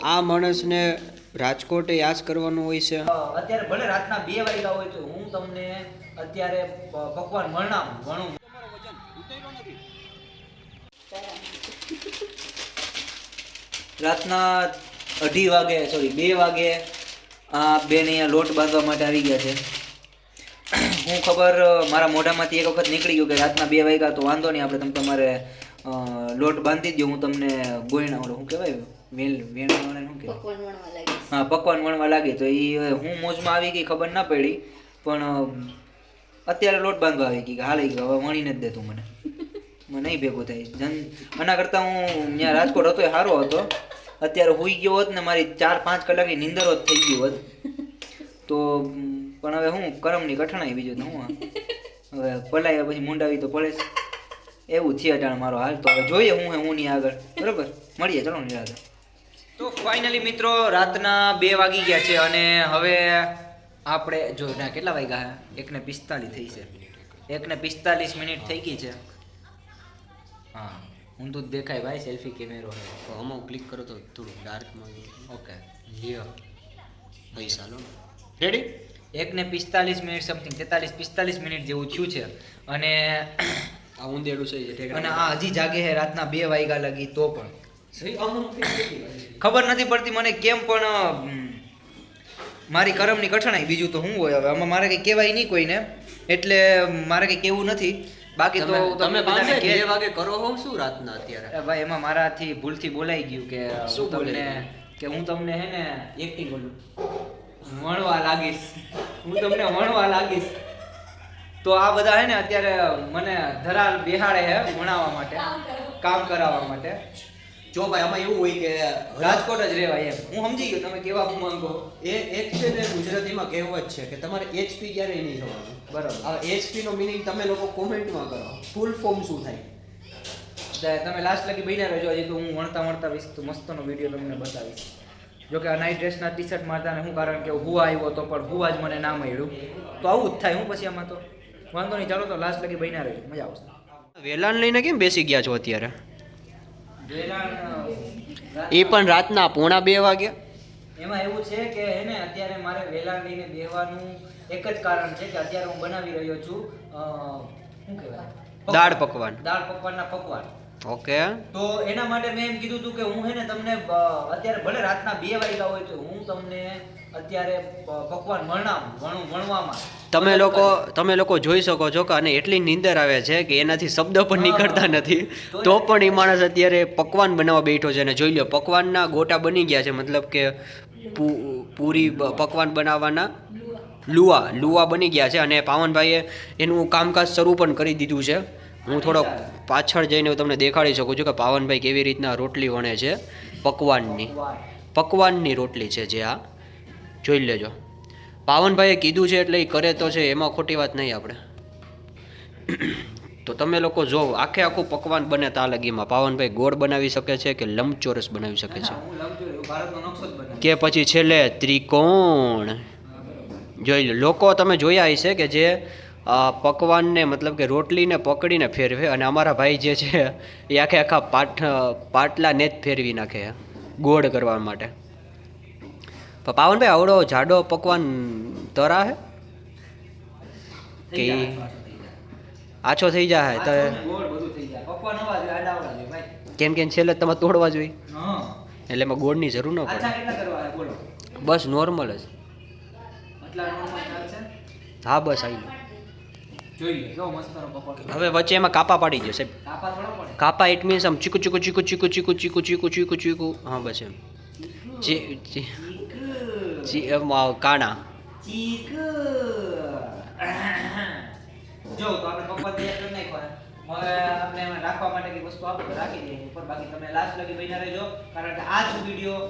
આ માણસને રાજકોટે યાદ કરવાનું હોય છે. અત્યારે ભલે રાતના 2 વાગ્યા હોય તો હું તમને અત્યારે પકવાન વણું. રાતના 2:30 વાગે 2 વાગે આ બેન અહીંયા લોટ બાંધવા માટે આવી ગયા છે. હું ખબર મારા મોઢામાંથી એક વખત નીકળી ગયું કે રાતના 2 વાગ્યા તો વાંધો નહીં, આપણે તમારે લોટ બાંધી દો, હું તમને ગોયણા ઓલો શું કહેવાય પકવાન વણવા લાગી. તો એ હું મોજમાં આવી ગઈ, ખબર ના પડી, પણ અત્યારે લોટ બાંધવા આવી ગઈ કે હાલ હવે વણીને જ દે તું મને નહીં ભેગું થાય. આના કરતાં હું ત્યાં રાજકોટ હતો એ સારો હતો. અત્યારે હુઈ ગયો હોત ને મારી 4-5 કલાકની નીંદર જ થઈ ગઈ હોત તો, પણ હવે હું કરમની કઠણાઈ, બીજું તો હું હવે પલાય પછી મુંડાવી તો પડે એવું થિયેટર મારો હાલ. તો હવે જોઈએ હું નહીં આગળ, બરાબર મળીએ, ચલો નિરાતે. તો ફાઇનલી મિત્રો રાતના 2 વાગી ગયા છે અને હવે આપણે જો કેટલા વાગ્યા 1:45 થઈ છે, 1:45 મિનિટ થઈ ગઈ છે. હા હું તો દેખાય ભાઈ, સેલ્ફી કેમેરો તો આમાં ક્લિક કરો તો થોડું ડાર્કમાં. ઓકે લ્યો ભાઈ ચાલો રેડી. 1:45 મિનિટ સમથિંગ 43-45 મિનિટ જેવું થયું છે અને આ ઊંધેડું છે અને આ હજી જાગે છે રાતના 2 વાગ્યા લગી. તો પણ ખબર નથી પડતી મને કેમ, પણ મારી કરમની કઠણાઈ, બીજું તો શું હોય. હવે આમાં મારે કંઈ કહેવાય નહીં કોઈને, એટલે મારે કંઈ કહેવું નથી. બાકી તો તમે 2 વાગે કરો હો શું રાતના અત્યારે? ભાઈ એમાં મારાથી ભૂલથી બોલાઈ ગયું કે શું તમને કે હું તમને હે ને એક્ટિંગ બોલું વણવા લાગીશ, હું તમને વણવા લાગીશ. તો આ બધા હે ને અત્યારે મને ધરાલ બેહાડે હે ભણાવવા માટે, કામ કરાવવા માટે. જો ભાઈ આમાં એવું હોય કે રાજકોટ જ રહેવાય એમ. હું સમજી ગયો તમે કેવા હું માંગો. એક છે ને ગુજરાતીમાં કહેવત છે કે તમારે HP ક્યારેય નહીં થવાનું. બરાબર. આ HP નો મિનિંગ તમે લોકો કોમેન્ટમાં કરો, ફૂલ ફોર્મ શું થાય. તમે લાસ્ટ લગી બન્યા રહેજો, હજી તો હું વણતા મસ્તનો વિડીયો તમને બતાવીશ. જોકે આ નાઇટ ડ્રેસના ટી-શર્ટ મારતા ને હું કારણ કે હું આવ્યો તો પણ હુવા જ મને ના મળ્યું, તો આવું જ થાય. હું પછી આમાં તો વાંધો નહીં, ચાલો તો લાસ્ટ લગી બન્યા રહેજો, મજા આવશે. વેલાન લઈને કેમ બેસી ગયા છો અત્યારે? એ પણ રાતના 1:45 વાગે. એમાં એવું છે કે એને અત્યારે મારે વેલા લઈને બેહવાનું એક જ કારણ છે કે અત્યારે હું બનાવી રહ્યો છું શું કહેવાય દાળ પકવાન. પકવાન. ઓકે. તો એના માટે મેં એમ કીધું હતું કે હું હે ને તમને અત્યારે ભલે રાતના 2 વાગ્યા હોય તો હું તમને અત્યારે પકવાન વણવામાં તમે લોકો જોઈ શકો છો કે આને એટલી નીંદર આવે છે કે એનાથી શબ્દ પણ નીકળતા નથી, તો પણ એ માણસ અત્યારે પકવાન બનાવવા બેઠો છે. અને જોઈ લો પકવાનના ગોટા બની ગયા છે, મતલબ કે પૂરી પકવાન બનાવવાના લુવા બની ગયા છે. અને પાવનભાઈએ એનું કામકાજ શરૂ પણ કરી દીધું છે. હું થોડોક પાછળ જઈને તમને દેખાડી શકું છું કે પાવનભાઈ કેવી રીતના રોટલી વણે છે. પકવાનની રોટલી છે જે આ જોઈ લેજો. પાવનભાઈએ કીધું છે એટલે એ કરે તો છે, એમાં ખોટી વાત નહીં આપણે. તો તમે લોકો જો આખું પકવાન બને તા લગીમાં પાવનભાઈ ગોળ બનાવી શકે છે કે લંબચોરસ બનાવી શકે છે કે પછી છેલ્લે ત્રિકોણ. જોઈ લો લોકો તમે જોયા હશે કે જે પકવાનને મતલબ કે રોટલીને પકડીને ફેરવે, અને અમારા ભાઈ જે છે એ આખા પાટલાને જ ફેરવી નાખે ગોળ કરવા માટે. પાવનભાઈ આવડો જાડો પકવાન તરા હે કે આછો થઈ જાય તો કેમ છેલ્લે તમે તોડવા જોઈએ, એટલે એમાં ગોળની જરૂર ન પડે, બસ નોર્મલ જ. હા બસ આવી લો. હવે વચ્ચે એમાં કાપા પાડી ગયો સાહેબ. કાપા ઇટ મીન્સ આમ ચીકુ ચીકુ ચીકુ ચીકુ ચીકુ ચીકુ ચીકુ ચીકુ ચીકુ. હા બસ એમ કાણા. જો તો આપણે પકવાન તૈયાર કરી નાખ્યો. હવે આપણે એમાં રાખવા માટે કઈ વસ્તુ આપણે રાખી દઈએ ઉપર. બાકી તમે લાસ્ટ લગી બન્યા રહેજો, કારણ કે આ જ વિડીયો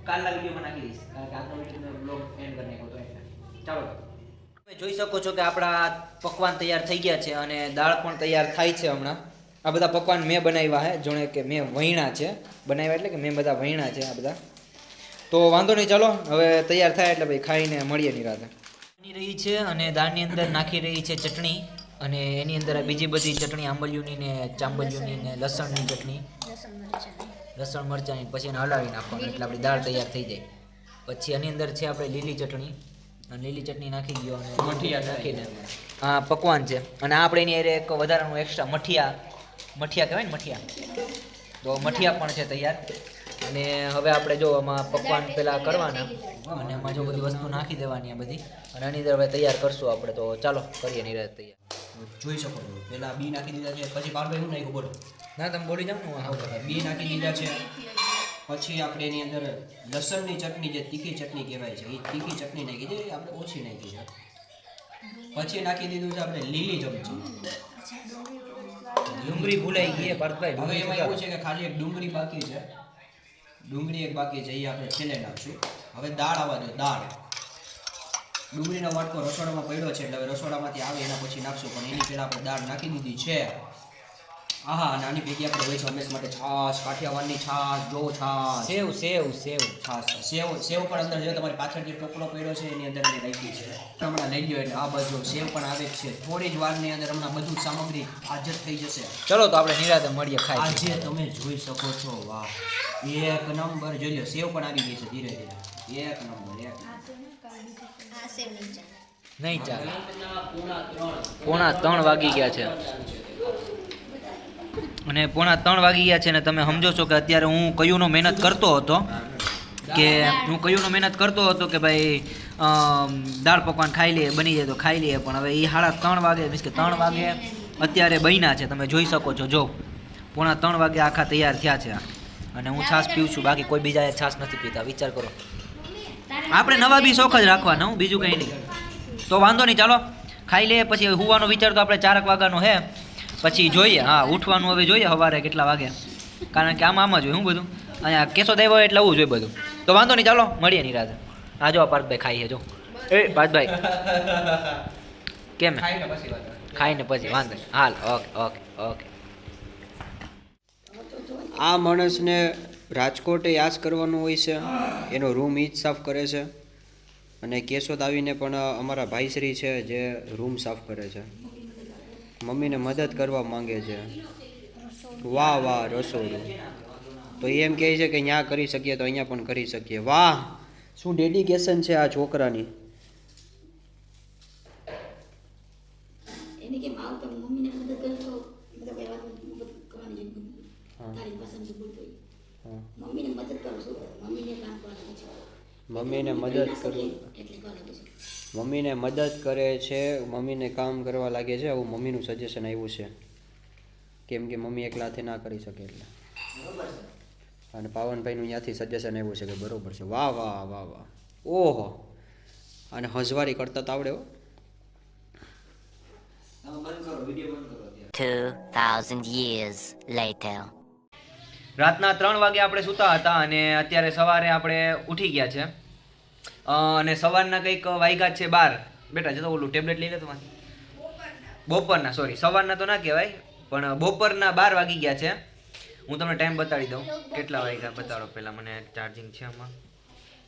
કાલના વિડીયોમાં નાખી દઈશ, કારણ કે આજનો વિડીયો બ્લોગ એન્ડ કરી નાખ્યો તો એટલે. ચાલો તમે જોઈ શકો છો કે આપણા પકવાન તૈયાર થઈ ગયા છે અને દાળ પણ તૈયાર થાય છે હમણાં. આ બધા પકવાન મેં બનાવ્યા છે, જોણે કે મેં વહીણા છે, બનાવ્યા એટલે કે મેં બધા વહીણા છે આ બધા. તો વાંધો નહીં, ચાલો હવે તૈયાર થાય એટલે ભાઈ ખાઈને મળીએ નિરાતે. બની રહી છે અને દાળની અંદર નાખી રહી છે ચટણી, અને એની અંદર બીજી બધી ચટણી આંબલિયુંની ને ચાંબલિયુંની ને લસણની ચટણી. લસણ મરચાંની, પછી એને હલાવી નાખવાનું એટલે આપણી દાળ તૈયાર થઈ જાય. પછી એની અંદર છે આપણે લીલી ચટણી, અને લીલી ચટણી નાખી ગયો અને મઠિયા નાખીને આ પકવાન છે. અને આપણે એની અરે એક વધારાનું એક્સ્ટ્રા મઠિયા કહેવાય ને, મઠિયા, તો મઠિયા પણ છે તૈયાર. અને હવે આપણે જો આમાં પકવાન પેલા કરવાના અને એમાં જો બધી વસ્તુ નાખી દેવાની આ બધી, અને આની અંદર હવે તૈયાર કરશું આપણે. તો ચાલો કરીએ નિરાત તૈયાર. જોઈ શકો છો પેલા બી નાખી દીધા છે, પછી પાલભાઈ શું નાખ્યું બોલો? ના તમે બોલી જાઓ ને. હા, બી નાખી દીધા છે. પછી આપણે એની અંદર લસણની ચટણી, જે તીખી ચટણી કહેવાય છે, એ તીખી ચટણી નાખી છે, આપણે ઓછી નાખી છે. પછી નાખી દીધું છે આપણે લીલી ચમચી ડુંગળી ભૂલાઈ ગઈ પાર્થભાઈ. હવે એમાં એવું છે કે ખાલી એક ડુંગળી બાકી છે, ડુંગળી એક બાકી છે, એ આપણે છેલ્લે નાખશું. હવે દાળ આવવા દો, દાળ. ડુંગળીનો વાટકો રસોડામાં પડ્યો છે એટલે હવે રસોડામાંથી આવે એના પછી નાખશું, પણ એની પહેલાં આપણે દાળ નાખી દીધી છે. આહા, અને આની ભેગી આપણે હોય છે હંમેશા માટે છાશ, કાઠિયાવાડની છાશ, જો છાશ, છાશ, સેવ પણ અંદર જો તમારી પાછળ જે ટોકરો પડ્યો છે એની અંદર મેં રાખી છે, હમણાં લઈ લ્યો. એટલે આ બાજુ સેવ પણ આવે જ છે. થોડી જ વારની અંદર હમણાં બધું સામગ્રી હાજર થઈ જશે. ચલો તો આપણે નિરાતે મળીએ ખાઈ. આજે તમે જોઈ શકો છો, વાહ, એક નંબર. જોઈ લો સેવ પણ આવી ગઈ છે ધીરે ધીરે. એક નંબર, એક નહીં ચાલે. 3:45 વાગી ગયા છે, અને 3:45 વાગી ગયા છે ને તમે સમજો છો કે અત્યારે હું કયુંનો મહેનત કરતો હતો કે ભાઈ દાળ પકવાન ખાઈ લઈએ, બની જાય તો ખાઈ લઈએ. પણ હવે એ 3:30 વાગે, મીન્સ કે 3 વાગે અત્યારે બન્યા છે. તમે જોઈ શકો છો, જો 3:45 વાગે આખા તૈયાર થયા છે. અને હું છાશ પીઉં છું, બાકી કોઈ બીજા છાશ નથી પીતા. વિચાર કરો, આપણે નવા બી શોખ જ રાખવાના, હું બીજું કંઈ નહીં. તો વાંધો નહીં, ચાલો ખાઈ લઈએ. પછી હુવાનો વિચાર તો આપણે 4 વાગ્યાનો છે, પછી જોઈએ. હા, ઉઠવાનું હવે જોઈએ સવારે કેટલા વાગે, કારણ કે આમાં જોઈએ હું બધું અહીંયા કેશોદ આવ્યો એટલે આવું જોઈએ બધું. તો વાંધો નહીં, ચાલો મળીએ નિરાતે. હા જો પાર્થભાઈ ખાઈએ, જો એ પાર્થભાઈ કેમ ખાઈને પછી વાંધો નહીં. હાલ, ઓકે ઓકે ઓકે. આ માણસને રાજકોટે યાદ કરવાનું હોય છે, એનો રૂમ ઈ જ સાફ કરે છે. અને કેશોદ આવીને પણ અમારા ભાઈશ્રી છે જે રૂમ સાફ કરે છે, મમ્મીને મદદ કરવા માંગે છે. વાહ વાહ, રસોડું તો એમ કહે છે કે અહીંયા કરી શકીએ તો અહીંયા પણ કરી શકીએ. વાહ, શું ડેડિકેશન છે આ છોકરાની. એને કેમ આવ તો મમ્મીને મદદ કરે તો બધા કઈ વાત મદદ કરવાની જરૂર નથી. તારી પસંદ બોલતો મમ્મીને મદદ કરું છું, મમ્મીને કામ કરવાનું છે, મમ્મીને મદદ કરવી, એટલે કરવા લાગુ છું. મમ્મીને મદદ કરે છે, મમ્મીને કામ કરવા લાગે છે. આવું મમ્મીનું સજેશન આવ્યું છે, કેમ કે મમ્મી એકલા હાથે ના કરી શકે એટલે. અને પાવનભાઈનું ત્યાંથી સજેશન આવ્યું છે કે બરોબર છે. વાહ વાહ વાહ વાહ, ઓહો, અને હંસવારી કરતા તો આવડે હો. 2,000 years later. રાતના 3 વાગે આપણે સૂતા હતા અને અત્યારે સવારે આપણે ઉઠી ગયા છે. અને સવારના કંઈક વાગ્યા છે 12. બેટા જતો ઓલું ટેબ્લેટ લઈ લે તમારે. બપોરના, સોરી, સવારના તો ના કહેવાય, પણ બપોરના 12 વાગી ગયા છે. હું તમને ટાઈમ બતાડી દઉં કેટલા વાગ્યા, બતાડો પહેલાં. મને ચાર્જિંગ છે આમાં,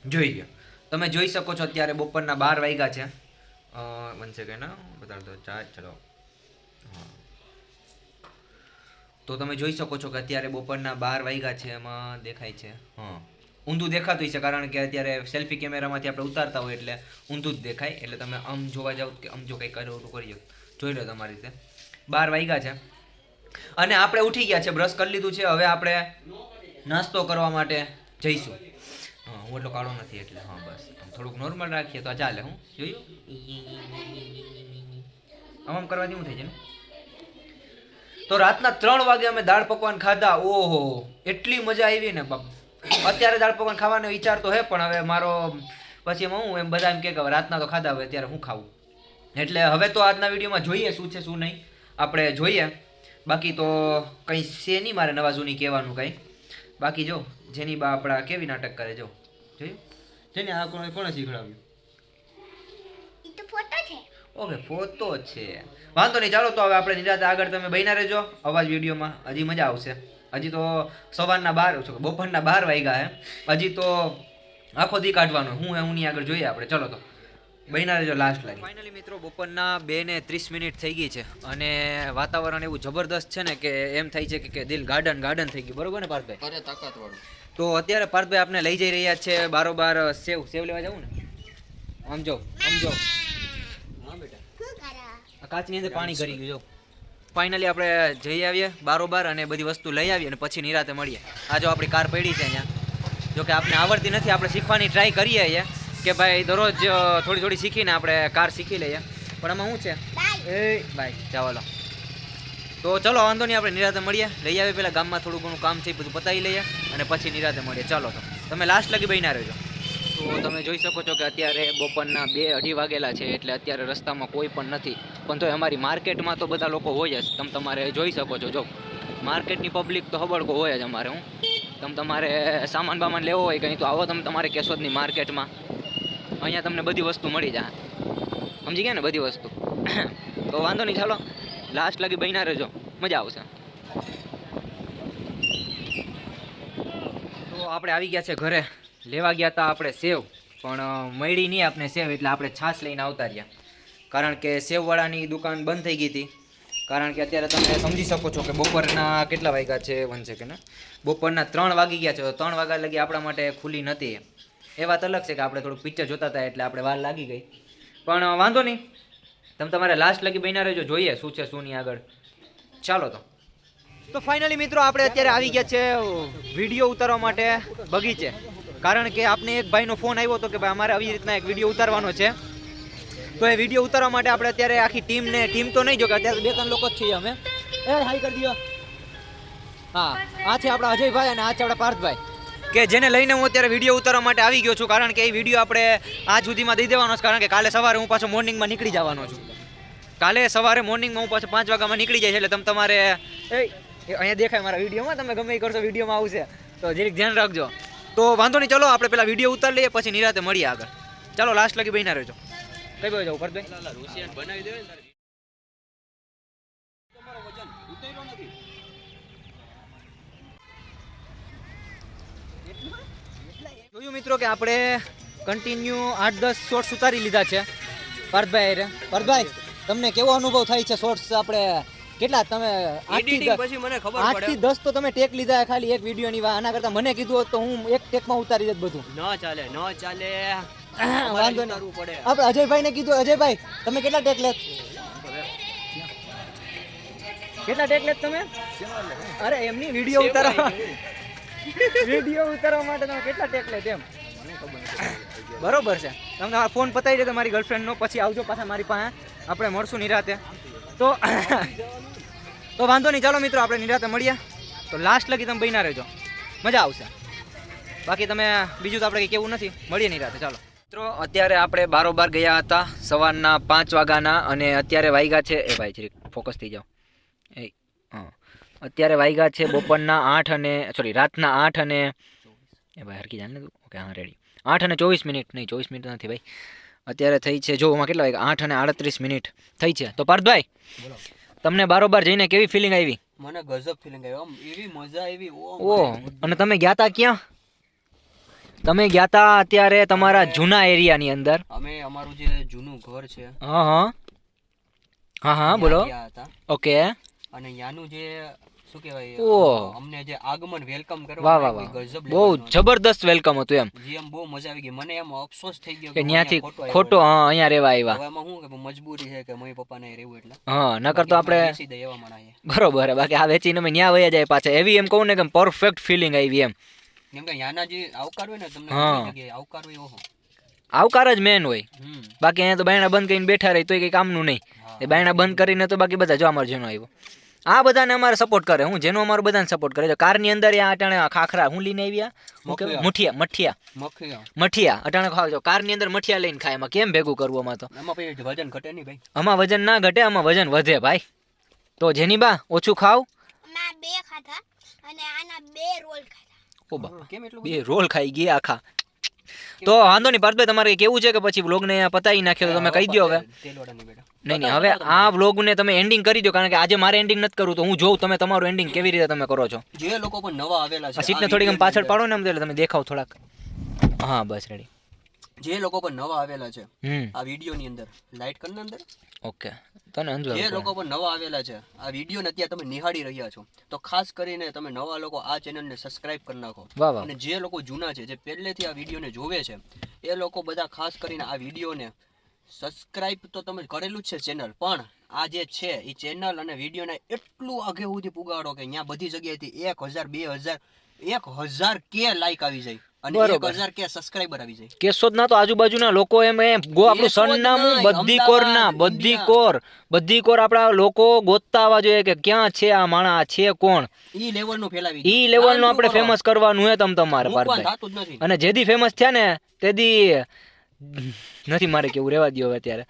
જોઈ ગયો. તમે જોઈ શકો છો અત્યારે બપોરના 12 વાગ્યા છે. 1 સેકન્ડ બતાડ દો ચાર્જ. ચલો, હા, તો તમે જોઈ શકો છો કે અત્યારે બપોરના 12 વાગ્યા છે. એમાં દેખાય છે, હા, ઊંધું દેખાતું છે, કારણ કે અત્યારે સેલ્ફી કેમેરામાંથી આપણે ઉતારતા હોય એટલે ઊંધું જ દેખાય. એટલે તમે આમ જોવા જાઓ કે આમ જો કંઈ કરો તો કરી જોઈ લો તમારી રીતે. 12 વાગ્યા છે અને આપણે ઉઠી ગયા છે, બ્રશ કરી લીધું છે. હવે આપણે નાસ્તો કરવા માટે જઈશું. હા, હું એટલો કાળો નથી એટલે, હા બસ થોડુંક નોર્મલ રાખીએ તો ચાલે. હું જોયું આમ કરવાથી શું થઈ જાય ને. તો રાતના 3 વાગે અમે દાળ પકવાન ખાધા. ઓહો, એટલી મજા આવી ને બાપ. અત્યારે દાળ પકવાન ખાવાનો વિચાર તો હે, પણ હવે મારો પછી એમાં હું એમ બધા એમ કે રાતના તો ખાધા, હવે અત્યારે હું ખાવું. એટલે હવે તો આજના વિડીયોમાં જોઈએ શું છે શું નહીં, આપણે જોઈએ. બાકી તો કંઈ છે નહીં મારે નવા જૂની કહેવાનું કંઈ. બાકી જો જેની બા આપણા કેવી નાટક કરે, જો જોયું જેને આ કોણે શીખડાવ્યું. ઓકે, ફોટો છે, વાંધો નહીં. ચાલો તો હવે આપણે નિરાતે આગળ તમે બન્યા રહેજો અવાજ વિડીયોમાં. હજી મજા આવશે. હજી તો સવારના 12, બપોરના 12 વાગ્યા હે. હજી તો આખો દી કાઢવાનો. હું ની આગળ જોઈએ આપણે. ચલો તો બન્યા રહેજો લાસ્ટ લાગી. ફાઇનલી મિત્રો બપોરના 2:30 થઈ ગઈ છે અને વાતાવરણ એવું જબરદસ્ત છે ને કે એમ થાય છે કે દિલ ગાર્ડન ગાર્ડન થઈ ગયું, બરોબર ને પાર્થભાઈ? અરે તાકાતવાળું. તો અત્યારે પાર્થભાઈ આપણે લઈ જઈ રહ્યા છે બારોબાર સેવ લેવા જવું ને? આમ જો હા બેટા, આ કાચની અંદર પાણી કરી ગયું જો. ફાઇનલી આપણે જઈ આવીએ બારોબાર અને બધી વસ્તુ લઈ આવીએ અને પછી નિરાતે મળીએ. આ જો આપણી કાર પડી છે અહીંયા, જો કે આપણે આવડતી નથી, આપણે શીખવાની ટ્રાય કરીએ અહીંયા કે ભાઈ દરરોજ થોડી થોડી શીખીને આપણે કાર શીખી લઈએ. પણ આમાં શું છે એ ભાઈ ચાલો તો ચલો વાંધો નહીં, આપણે નિરાતે મળીએ. લઈ આવીએ પહેલાં ગામમાં થોડું ઘણું કામ છે એ બધું પતાવી લઈએ અને પછી નિરાતે મળીએ. ચાલો તો તમે લાસ્ટ લગી બન્યા રહેજો. તો તમે જોઈ શકો છો કે અત્યારે બપોરના 2-2:30 વાગેલા છે, એટલે અત્યારે રસ્તામાં કોઈ પણ નથી. પણ તો અમારી માર્કેટમાં તો બધા લોકો હોય જ, તમે તમારે જોઈ શકો છો. જો માર્કેટની પબ્લિક તો હબડકો હોય જ અમારે. તમારે સામાન બામાન લેવો હોય કંઈ તો આવો તમે તમારે કેશોદની માર્કેટમાં, અહીંયા તમને બધી વસ્તુ મળી જાય. સમજી ગયા ને બધી વસ્તુ? તો વાંધો નહીં, ચાલો લાસ્ટ લગી બન્યા રહેજો, મજા આવશે. તો આપણે આવી ગયા છે ઘરે. લેવા ગયા હતા આપણે સેવ, પણ મળી નહીં આપણે સેવ, એટલે આપણે છાશ લઈને આવતા રહ્યા. કારણ કે સેવવાળાની દુકાન બંધ થઈ ગઈ હતી. કારણ કે અત્યારે તમે સમજી શકો છો કે બપોરના કેટલા વાગ્યા છે, 1 સેકન્ડ, બપોરના 3 વાગી ગયા છે. તો 3 વાગ્યા લગી આપણા માટે ખુલ્લી નથી. એ વાત અલગ છે કે આપણે થોડુંક પિક્ચર જોતા હતા એટલે આપણે વાર લાગી ગઈ. પણ વાંધો નહીં, તમે તમારે લાસ્ટ લગી બન્યા રહેજો, જોઈએ શું છે શું નહીં આગળ. ચાલો તો ફાઇનલી મિત્રો આપણે અત્યારે આવી ગયા છે વિડીયો ઉતારવા માટે બગીચે. કારણ કે આપને એક ભાઈનો ફોન આવ્યો હતો કે ભાઈ અમારે આવી રીતના એક વિડીયો ઉતારવાનો છે. તો એ વિડીયો ઉતારવા માટે આપણે અત્યારે આખી ટીમ તો નહીં, જો કે અત્યારે 2-3 લોકો જ છીએ અમે. એ હાઈ કરી દો. હા, આ છે આપણા અજયભાઈ અને આ છે આપણા પાર્થભાઈ, કે જેને લઈને હું અત્યારે વિડીયો ઉતારવા માટે આવી ગયો છું. કારણ કે એ વિડીયો આપણે આજ સુધીમાં દઈ દેવાનો છે. કારણ કે કાલે સવારે હું પાછો મોર્નિંગમાં નીકળી જવાનો છું. કાલે સવારે મોર્નિંગમાં હું પાછો 5 વાગ્યામાં નીકળી જાય છે. એટલે તમે તમારે અહીંયા દેખાય મારા વિડીયોમાં, તમે ગમે એ કરશો વિડીયોમાં આવશે તો જરીક ધ્યાન રાખજો. તો વાંધો નહીં, ચલો આપણે પેલા વિડીયો ઉતારી લઈએ પછી નિરાતે મળીએ આગળ. ચાલો લાસ્ટ લગી બન્યા રહેજો. કઈ બાજુ જાવ પાર્થભાઈ? બનાવી દે. જોયું મિત્રો કે આપણે કન્ટિન્યુ 8-10 શોર્ટ્સ ઉતારી લીધા છે પાર્થભાઈ. પાર્થભાઈ તમને કેવો અનુભવ થાય છે શોર્ટ્સ? આપણે કેટલા તમે 8 થી 10 તો તમે ટેક લીધા ખાલી એક વિડીયોની. આના કરતા મને કીધું હોત તો હું એક ટેકમાં ઉતારી દેત બધું. ન ચાલે વાંધો નહીં, આપણે અજયભાઈને કીધું. અજયભાઈ તમે કેટલા ટેક લેત? તમે? અરે એમની વિડીયો ઉતારવા માટે તમે કેટલા ટેક લેત એમ? બરોબર છે, તમે તમારો ફોન પતાવી દે તમારી ગર્લફ્રેન્ડનો, પછી આવજો પાછા મારી પાસે, આપણે મળશું નિરાતે. તો વાંધો નહીં, ચાલો મિત્રો આપણે નિરાતે મળીએ. તો લાસ્ટ લગી તમે બન્યા રહેજો, મજા આવશે. બાકી તમે બીજું તો આપણે કંઈ કેવું નથી, મળીએ નિરાતે. ચાલો મિત્રો, અત્યારે આપણે બારોબાર ગયા હતા સવારના 5 વાગ્યાના અને અત્યારે વાગ્યા છે એ ભાઈ જરીક ફોકસ થઈ જાઓ. હા, અત્યારે વાગ્યા છે બપોરના 8 અને રાતના 8 અને એ ભાઈ હરકી જાણ તું. ઓકે હા રેડી. 8 અને 24 મિનિટ, નહીં 24 મિનિટ નથી ભાઈ, અત્યારે થઈ છે જો એમાં કેટલા વાગ્યા 8 અને 38 મિનિટ થઈ છે. તો પાર્થભાઈ તમને બારોબાર જઈને કેવી ફિલિંગ આવી? મને ગજબ ફિલિંગ આવી, એવી મજા આવી. ઓહ, અને તમે ગયા તા ક્યાં? તમે ગયા તા અત્યારે તમારા જૂના એરિયાની અંદર. અમે અમારું જે જૂનું ઘર છે હા બોલો. ઓકે, અને યાનું જે શું કહેવાય, ઓહ અમને જે આગમન વેલકમ કરવા, વાહ બહુ જબરદસ્ત વેલકમ હતું એમ. એમ બહુ મજા આવી ગઈ. મને એમ અફસોસ થઈ ગયો કે ત્યાંથી ખોટો અહીંયા રહેવા આવ્યા. હવે એમાં શું કે મજબૂરી છે કે મમ્મી પપ્પાને રહેવું, એટલે નકર તો આપણે બરોબર. બાકી આ વેચીને અમે ન્યા વયા જાય પાછા. એવી એમ કહું ને કે પરફેક્ટ ફિલિંગ આવી એમ. કેમ કે યાના જે આવકાર હોય ને, તમને આવકાર હોય ઓહો, આવકાર જ મેન હોય. બાકી અહીંયા તો બાયણા બંધ કરીને બેઠા રહી તો કઈ કામનું નહીં. એ બાયણા બંધ કરીને તો બાકી બધા જો અમારો જેનો આવ્યો, આ બધાને અમારે સપોર્ટ કરે. હું જેનો અમારું બધાને સપોર્ટ કરે છે. કારની અંદર અટાણે ખાખરા હું લઈને આવ્યા, મઠિયા અટાણે ખાવ છો. કારની અંદર મઠિયા લઈને ખાય. એમાં કેમ ભેગું કરવું? આમાં તો વજન ઘટે નહીં ભાઈ. આમાં વજન ના ઘટે, આમાં વજન વધે ભાઈ. તો જેની બા ઓછું ખાવ. કેમ એટલું 2 રોલ ખાઈ ગયા આખા? તો વાંધો નહીં પાર્થભાઈ, તમારે કેવું છે કે પછી વ્લોગને પતાવી નાખ્યો તો તમે કહી દો હવે. નહીં હવે આ વ્લોગને તમે એન્ડિંગ કરી દો. કારણ કે આજે મારે એન્ડિંગ નથી કરવું, તો હું જોઉં તમે તમારું એન્ડિંગ કેવી રીતે તમે કરો છો. જે લોકો પણ નવા આવેલા છે, સીટને થોડીક પાછળ પાડો ને, એટલે તમે દેખાવ થોડાક. હા બસ રેડી. જે લોકો પણ નવા આવેલા છે હમ આ વિડીયોની અંદર લાઈટ કરીને અંદર ઓકે તને અંજુ જે લોકો પણ નવા આવેલા છે આ વિડીયોને અત્યારે તમે નિહાળી રહ્યા છો તો ખાસ કરીને તમે નવા લોકો આ ચેનલને સબસ્ક્રાઇબ કરી નાખો વાહ વાહ અને જે લોકો જૂના છે જે પહેલેથી આ વિડીયોને જોવે છે એ લોકો બધા ખાસ કરીને આ વિડીયોને સબસ્ક્રાઇબ તો તમે કરેલું જ છે ચેનલ પણ આ જે છે એ ચેનલ અને વિડીયોને એટલું આગે સુધી પુગાડો કે ત્યાં બધી જગ્યાએથી 1000 2000 1000 કે લાઈક આવી જાય અને બરોબર. 1000 કે સબસ્ક્રાઇબર આવી જાય કેશોદના તો આજુબાજુના લોકો એમ ગો આપણું કેશોદ સરનામું નહીં, બધી કોરના અમદાવાદ, બધી કોર આપણા લોકો ગોતતા આવવા જોઈએ કે ક્યાં છે આ માણા આ છે કોણ ઈ લેવલનું ફેલાવી ઈ લેવલનું આપણે ફેમસ કરવાનું હે તમારે મૂકવાનું પાર્થભાઈ થતું જ નથી અને જેદી ફેમસ થયા ને તેદી નથી મારે કેવું રહેવા દ્યો હવે અત્યારે